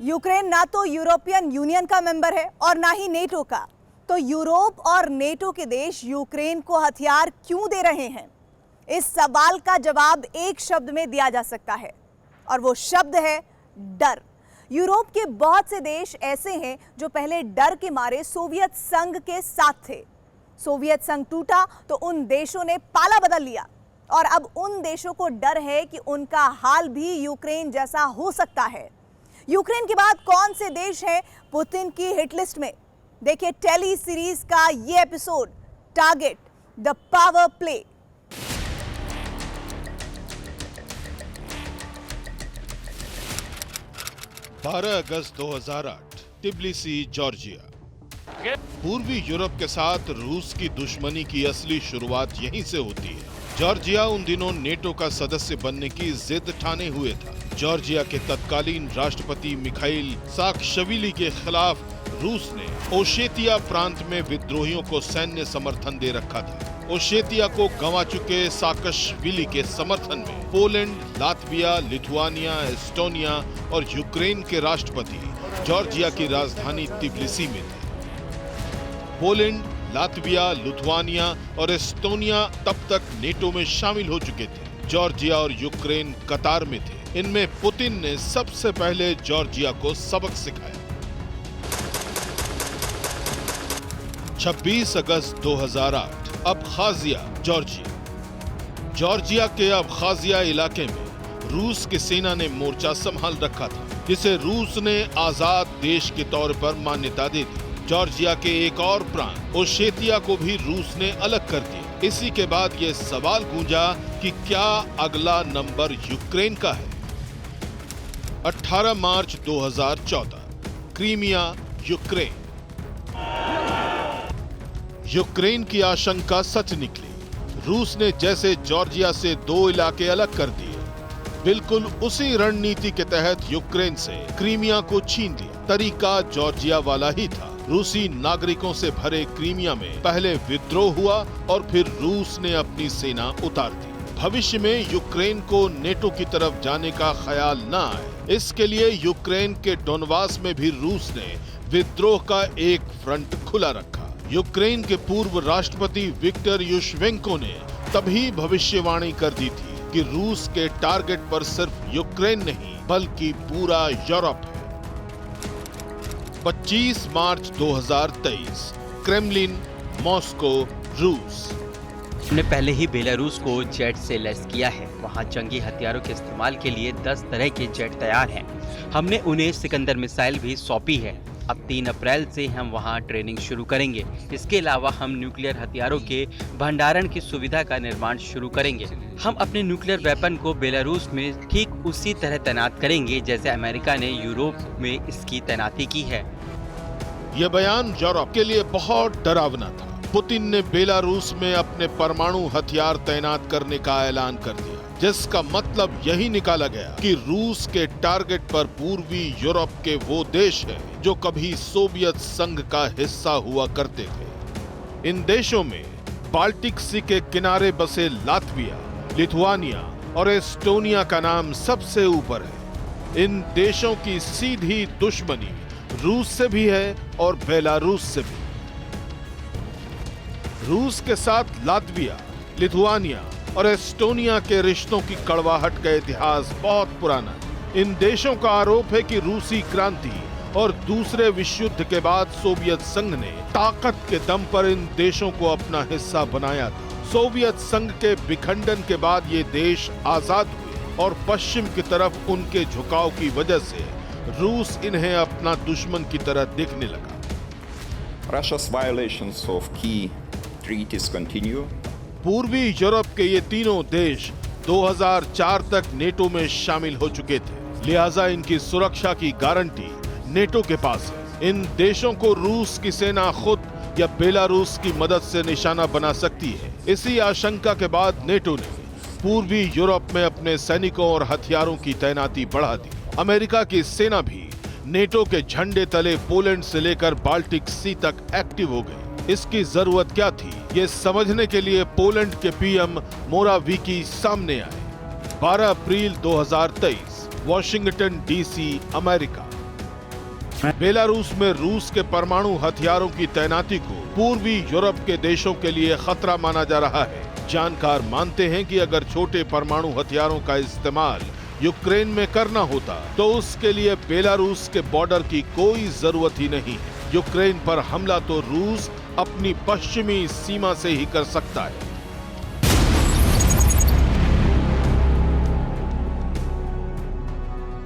Ukraine ना तो European union का मेंबर है और ना ही नेटो का। तो यूरोप और नेटो के देश यूक्रेन को हथियार क्यों दे रहे हैं? इस सवाल का जवाब एक शब्द में दिया जा सकता है और वो शब्द है डर। यूरोप के बहुत से देश ऐसे हैं जो पहले डर के मारे सोवियत संघ के साथ थे। सोवियत संघ टूटा तो उन देशों ने पाला बदल लिया और अब उन देशों को डर है कि उनका हाल भी यूक्रेन जैसा हो सकता है। यूक्रेन के बाद कौन से देश हैं पुतिन की हिट लिस्ट में? देखिए टेली सीरीज का ये episode, target the power play. बारह अगस्त 2008, टिब्लिसी, जॉर्जिया। पूर्वी यूरोप के साथ रूस की दुश्मनी की असली शुरुआत यहीं से होती है। जॉर्जिया उन दिनों नेटो का सदस्य बनने की जिद ठाने हुए था। जॉर्जिया के तत्कालीन राष्ट्रपति मिखाइल साकाशविली के खिलाफ रूस ने ओशेतिया प्रांत में विद्रोहियों को सैन्य समर्थन दे रखा था। ओशेतिया को गंवा चुके साकाशविली के समर्थन में पोलैंड, लातविया, लिथुआनिया, एस्टोनिया और यूक्रेन के राष्ट्रपति जॉर्जिया की राजधानी तिब्लिसी में थे। पोलैंड, लातविया, लिथुआनिया और एस्टोनिया तब तक नेटो में शामिल हो चुके थे। जॉर्जिया और यूक्रेन कतार में थे। इनमें पुतिन ने सबसे पहले जॉर्जिया को सबक सिखाया। 26 अगस्त 2008, अबखाजिया, जॉर्जिया। जॉर्जिया के अबखाजिया इलाके में रूस की सेना ने मोर्चा संभाल रखा था, जिसे रूस ने आजाद देश के तौर पर मान्यता दे दी। जॉर्जिया के एक और प्रांत ओशेतिया को भी रूस ने अलग कर दिया। इसी के बाद ये सवाल गूंजा कि क्या अगला नंबर यूक्रेन का है? 18 मार्च 2014, क्रीमिया, यूक्रेन। यूक्रेन की आशंका सच निकली। रूस ने जैसे जॉर्जिया से 2 इलाके अलग कर दिए, बिल्कुल उसी रणनीति के तहत यूक्रेन से क्रीमिया को छीन लिया। तरीका जॉर्जिया वाला ही था। रूसी नागरिकों से भरे क्रीमिया में पहले विद्रोह हुआ और फिर रूस ने अपनी सेना उतार दी। भविष्य में यूक्रेन को नेटो की तरफ जाने का ख्याल न आए, इसके लिए यूक्रेन के डोनबास में भी रूस ने विद्रोह का एक फ्रंट खुला रखा। यूक्रेन के पूर्व राष्ट्रपति विक्टर युशवेंको ने तभी भविष्यवाणी कर दी थी कि रूस के टारगेट पर सिर्फ यूक्रेन नहीं बल्कि पूरा यूरोप है। 25 मार्च 2023, क्रेमलिन, मॉस्को, रूस। हमने पहले ही बेलारूस को जेट से लैस किया है। वहां जंगी हथियारों के इस्तेमाल के लिए 10 तरह के जेट तैयार हैं। हमने उन्हें सिकंदर मिसाइल भी सौंपी है। अब 3 अप्रैल से हम वहां ट्रेनिंग शुरू करेंगे। इसके अलावा हम न्यूक्लियर हथियारों के भंडारण की सुविधा का निर्माण शुरू करेंगे। हम अपने न्यूक्लियर वेपन को बेलारूस में ठीक उसी तरह तैनात करेंगे जैसे अमेरिका ने यूरोप में इसकी तैनाती की है। यह बयान यूरोप के लिए बहुत डरावना था। पुतिन ने बेलारूस में अपने परमाणु हथियार तैनात करने का ऐलान कर दिया, जिसका मतलब यही निकाला गया कि रूस के टारगेट पर पूर्वी यूरोप के वो देश हैं जो कभी सोवियत संघ का हिस्सा हुआ करते थे। इन देशों में बाल्टिक सी के किनारे बसे लातविया, लिथुआनिया और एस्टोनिया का नाम सबसे ऊपर है। इन देशों की सीधी दुश्मनी रूस से भी है और बेलारूस से भी। रूस के साथ लातविया, लिथुआनिया और एस्टोनिया के रिश्तों की कड़वाहट का इतिहास बहुत पुराना है। इन देशों का आरोप है कि रूसी क्रांति और दूसरे विश्व युद्ध के बाद सोवियत संघ ने ताकत के दम पर इन देशों को अपना हिस्सा बनाया था। सोवियत संघ के विखंडन के बाद ये देश आजाद हुए और पश्चिम की तरफ उनके झुकाव की वजह से रूस इन्हें अपना दुश्मन की तरह देखने लगा। Russia's violations of key treaties continue. पूर्वी यूरोप के ये तीनों देश 2004 तक नेटो में शामिल हो चुके थे, लिहाजा इनकी सुरक्षा की गारंटी नेटो के पास है। इन देशों को रूस की सेना खुद या बेलारूस की मदद से निशाना बना सकती है। इसी आशंका के बाद नेटो ने पूर्वी यूरोप में अपने सैनिकों और हथियारों की तैनाती बढ़ा दी। अमेरिका की सेना भी नेटो के झंडे तले पोलैंड से लेकर बाल्टिक सी तक एक्टिव हो गई। इसकी जरूरत क्या थी, ये समझने के लिए पोलैंड के पीएम मोराविकी सामने आए। 12 अप्रैल 2023, वॉशिंगटन डीसी, अमेरिका। बेलारूस में रूस के परमाणु हथियारों की तैनाती को पूर्वी यूरोप के देशों के लिए खतरा माना जा रहा है। जानकार मानते हैं कि अगर छोटे परमाणु हथियारों का इस्तेमाल यूक्रेन में करना होता तो उसके लिए बेलारूस के बॉर्डर की कोई जरूरत ही नहीं है। यूक्रेन पर हमला तो रूस अपनी पश्चिमी सीमा से ही कर सकता है।